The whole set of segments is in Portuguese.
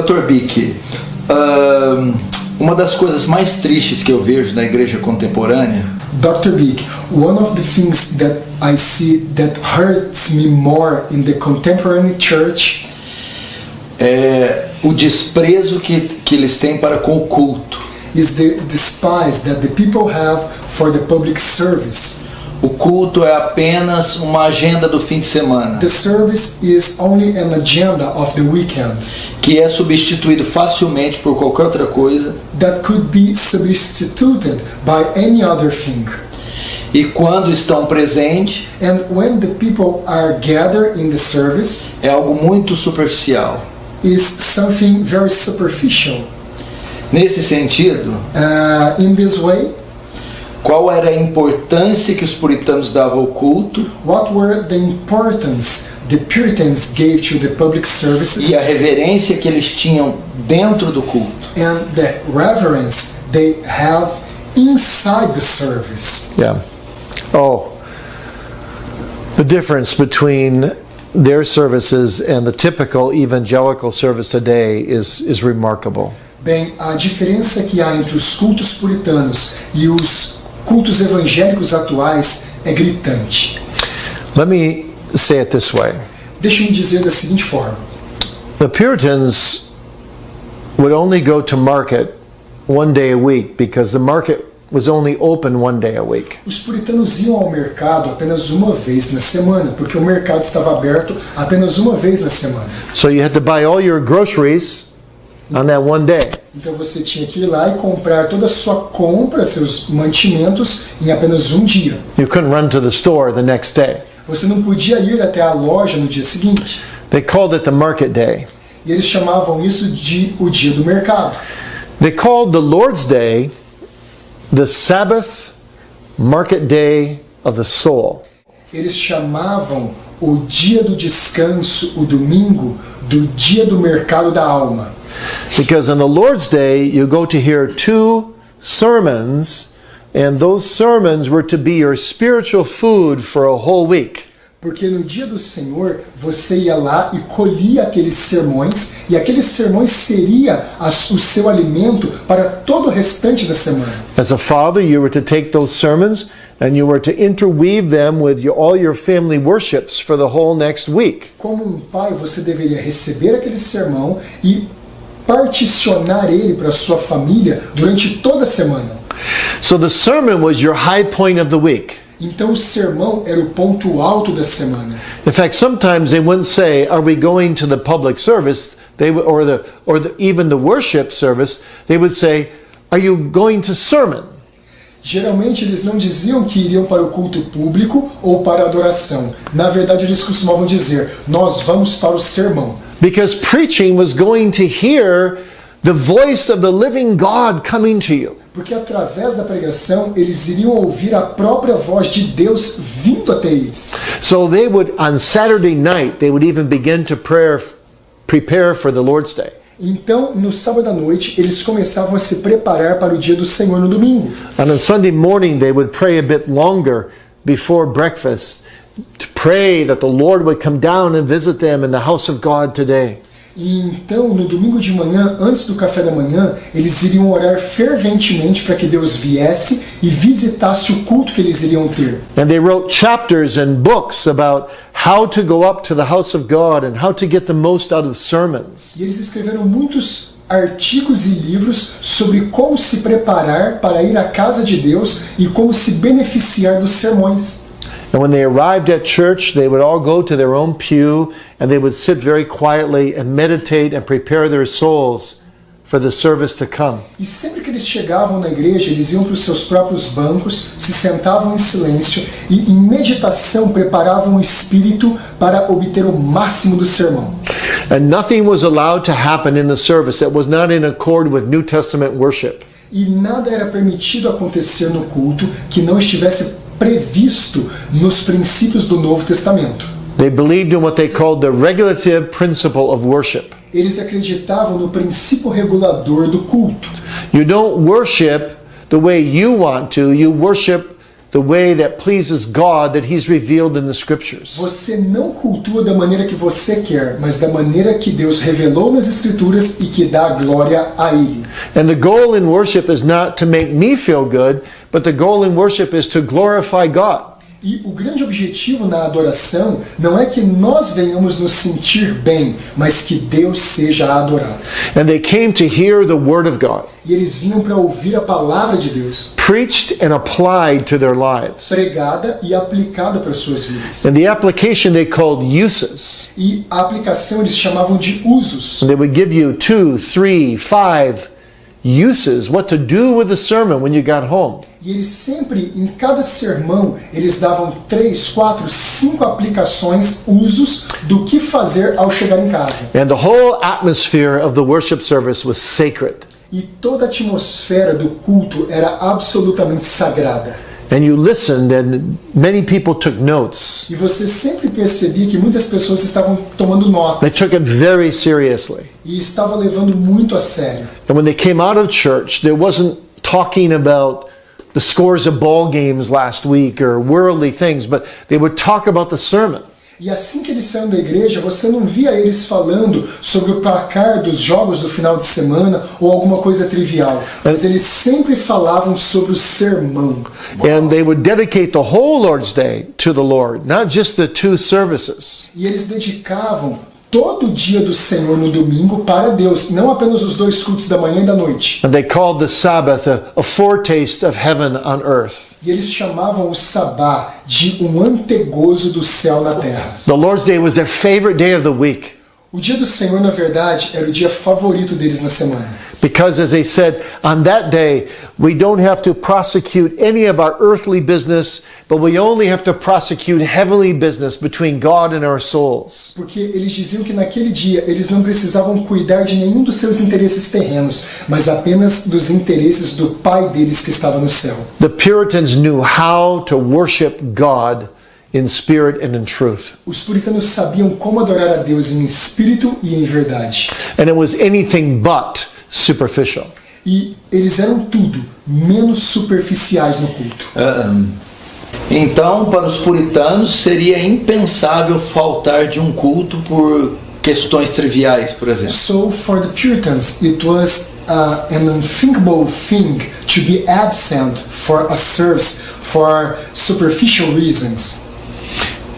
Dr. Beeke, uma das coisas mais tristes que eu vejo na igreja contemporânea, Dr. Beeke, one of the things that I see that hurts me more in the contemporary church é o desprezo que eles têm para com o culto. is the despise that the people have for the public service. O culto é apenas uma agenda do fim de semana, The service is only an agenda of the weekend que é substituído facilmente por qualquer outra coisa. that could be substituted by any other thing. E quando estão presentes, And when the people are gathered in the service, é algo muito superficial. is something very superficial. Nesse sentido, In this way, qual era a importância que os puritanos davam ao culto what were the importance the Puritans gave to the public services e a reverência que eles tinham dentro do culto? and the reverence they have inside the service? Yeah. Oh, the difference between their services and the typical evangelical service today is remarkable. Bem, a diferença que há entre os cultos puritanos e os cultos evangélicos atuais é gritante. Let me say it this way. Deixa-me dizer da seguinte forma. The Puritans would only go to market one day a week because the market was only open one day a week. Os puritanos iam ao mercado apenas uma vez na semana, porque o mercado estava aberto apenas uma vez na semana. So you had to buy all your groceries on that one day. Então você tinha que ir lá e comprar toda a sua compra, seus mantimentos, em apenas um dia. You couldn't run to the store the next day. Você não podia ir até a loja no dia seguinte. They called it the market day. E eles chamavam isso de o dia do mercado. They called the Lord's Day the Sabbath market day of the soul. Eles chamavam o dia do descanso, o domingo, do dia do mercado da alma. Because on the Lord's Day, you go to hear 2 sermons, and those sermons were to be your spiritual food for a whole week. Porque no dia do Senhor, você ia lá e colhia aqueles sermões, e aqueles sermões seria o seu alimento para todo o restante da semana. As a father, you were to take those sermons and you were to interweave them with all your family worships for the whole next week. Como um pai, você deveria receber aquele sermão e particionar ele para sua família durante toda a semana. So the sermon was your high point of the week. Então o sermão era o ponto alto da semana. In fact, sometimes they wouldn't say, "Are we going to the public service?" They would, even the worship service. They would say, "Are you going to sermon?" Geralmente eles não diziam que iriam para o culto público ou para a adoração. Na verdade eles costumavam dizer, nós vamos para o sermão. Because preaching was going to hear the voice of the living God coming to you. Porque através da pregação eles iriam ouvir a própria voz de Deus vindo até eles. So they would, on Saturday night, they would even begin to prepare for the Lord's Day. Então, no sábado à noite, eles começavam a se preparar para o dia do Senhor no domingo. And on Sunday morning, they would pray a bit longer before breakfast to pray that the Lord would come down and visit them in the house of God today. E então, no domingo de manhã, antes do café da manhã, eles iriam orar ferventemente para que Deus viesse e visitasse o culto que eles iriam ter. And they wrote chapters and books about how to go up to the house of God and how to get the most out of sermons. E eles escreveram muitos artigos e livros sobre como se preparar para ir à casa de Deus e como se beneficiar dos sermões. And when they arrived at church, they would all go to their own pew and they would sit very quietly and meditate and prepare their souls for the service to come. E sempre que eles chegavam na igreja, eles iam para os seus próprios bancos, se sentavam em silêncio e em meditação preparavam o espírito para obter o máximo do sermão. And nothing was allowed to happen in the service that was not in accord with New Testament worship. E nada era permitido acontecer no culto que não estivesse previsto nos princípios do Novo Testamento. They believed in what they called the regulative principle of worship. Eles acreditavam no princípio regulador do culto. You don't worship the way you want to, you worship the way that pleases God that he's revealed in the scriptures. Você não cultua da maneira que você quer, mas da maneira que Deus revelou nas Escrituras e que dá glória a Ele. And the goal in worship is not to make me feel good, but the goal in worship is to glorify God. E o grande objetivo na adoração não é que nós venhamos nos sentir bem, mas que Deus seja adorado. And they came to hear the word of God, E eles vinham para ouvir a palavra de Deus, preached and applied to their lives. pregada e aplicada para suas vidas. And the application they called uses. E a aplicação eles chamavam de usos. And they would give you 2, 3, 5 uses, what to do with the sermon when you got home. E eles sempre, em cada sermão, eles davam 3, 4, 5 aplicações, usos do que fazer ao chegar em casa. And the whole atmosphere of the worship service was sacred. E toda a atmosfera do culto era absolutamente sagrada. And you listened, and many people took notes. E você sempre percebia que muitas pessoas estavam tomando They notas took it very seriously. e estavam levando muito a sério. And when they came out of church, there wasn't talking about the scores of ball games last week or worldly things, but they would talk about the sermon. E assim que eles saíram da igreja, você não via eles falando sobre o placar dos jogos do final de semana ou alguma coisa trivial, mas eles sempre falavam sobre o sermão. And they would dedicate the whole Lord's Day to the Lord, not just the 2 services. E eles dedicavam todo o dia do Senhor no domingo para Deus, não apenas os 2 cultos da manhã e da noite. And they called the Sabbath a foretaste of heaven on earth. E eles chamavam o sabá de um antegozo do céu na terra. The Lord's Day was their favorite day of the week. O dia do Senhor, na verdade, era o dia favorito deles na semana. Because as they said, on that day, we don't have to prosecute any of our earthly business, but we only have to prosecute heavenly business between God and our souls. Porque eles diziam que naquele dia eles não precisavam cuidar de nenhum dos seus interesses terrenos, mas apenas dos interesses do Pai deles que estava no céu. The Puritans knew how to worship God in spirit and in truth. Os puritanos sabiam como adorar a Deus em espírito e em verdade. And it was anything but superficial. E eles eram tudo menos superficiais no culto. Então, para os puritanos, seria impensável faltar de um culto por questões triviais, por exemplo. So for the Puritans, it was an unthinkable thing to be absent for a service for superficial reasons.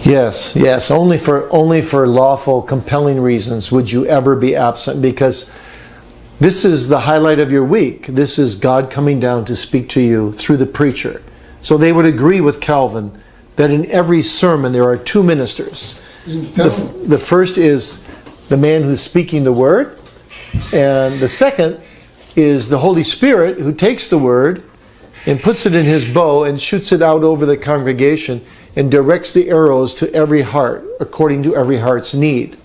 Yes, yes. Only for lawful, compelling reasons would you ever be absent, because this is the highlight of your week. This is God coming down to speak to you through the preacher. So they would agree with Calvin that in every sermon there are 2 ministers. Então, The first is the man who's speaking the word, and the second is the Holy Spirit who takes the word and puts it in his bow and shoots it out over the congregation and directs the arrows to every heart according to every heart's need.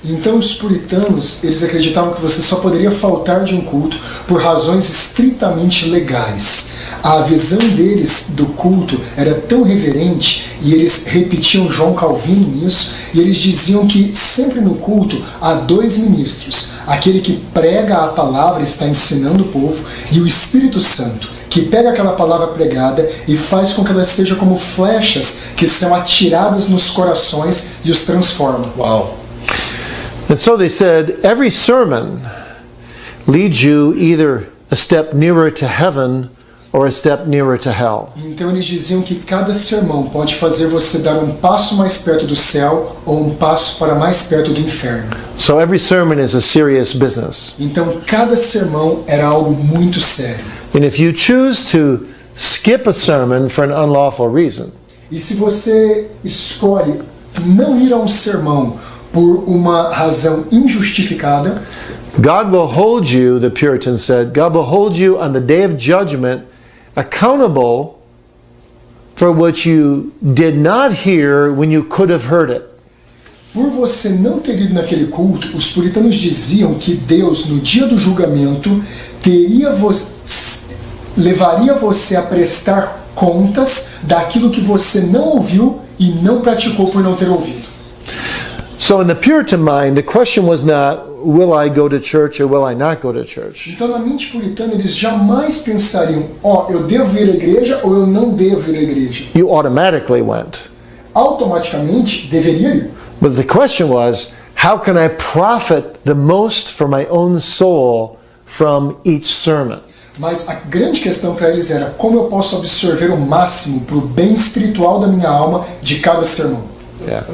Então os puritanos, eles acreditavam que você só poderia faltar de um culto por razões estritamente legais. A visão deles do culto era tão reverente, e eles repetiam João Calvino nisso, e eles diziam que sempre no culto há 2 ministros, aquele que prega a palavra, está ensinando o povo, e o Espírito Santo, que pega aquela palavra pregada e faz com que ela seja como flechas que são atiradas nos corações e os transforma. Uau! And so they said, every sermon leads you either a step nearer to heaven or a step nearer to hell. Então eles diziam que cada sermão pode fazer você dar um passo mais perto do céu ou um passo para mais perto do inferno. So every sermon is a serious business. Então cada sermão era algo muito sério. And if you choose to skip a sermon for an unlawful reason, E se você escolhe não ir a um sermão por uma razão injustificada, God will hold you, the Puritans said, God will hold you on the day of judgment accountable for what you did not hear when you could have heard it. por você não ter ido naquele culto, os puritanos diziam que Deus, no dia do julgamento, levaria você a prestar contas daquilo que você não ouviu e não praticou por não ter ouvido. So in the Puritan mind, the question was not will I go to church or will I not go to church? Então, na mente puritana, eles jamais pensariam, eu devo ir à igreja ou eu não devo ir à igreja. You automatically went. Automaticamente, deveria ir. But the question was, how can I profit the most for my own soul from each sermon? Mas a grande questão para eles era como eu posso absorver o máximo para o bem espiritual da minha alma de cada sermão. Yeah.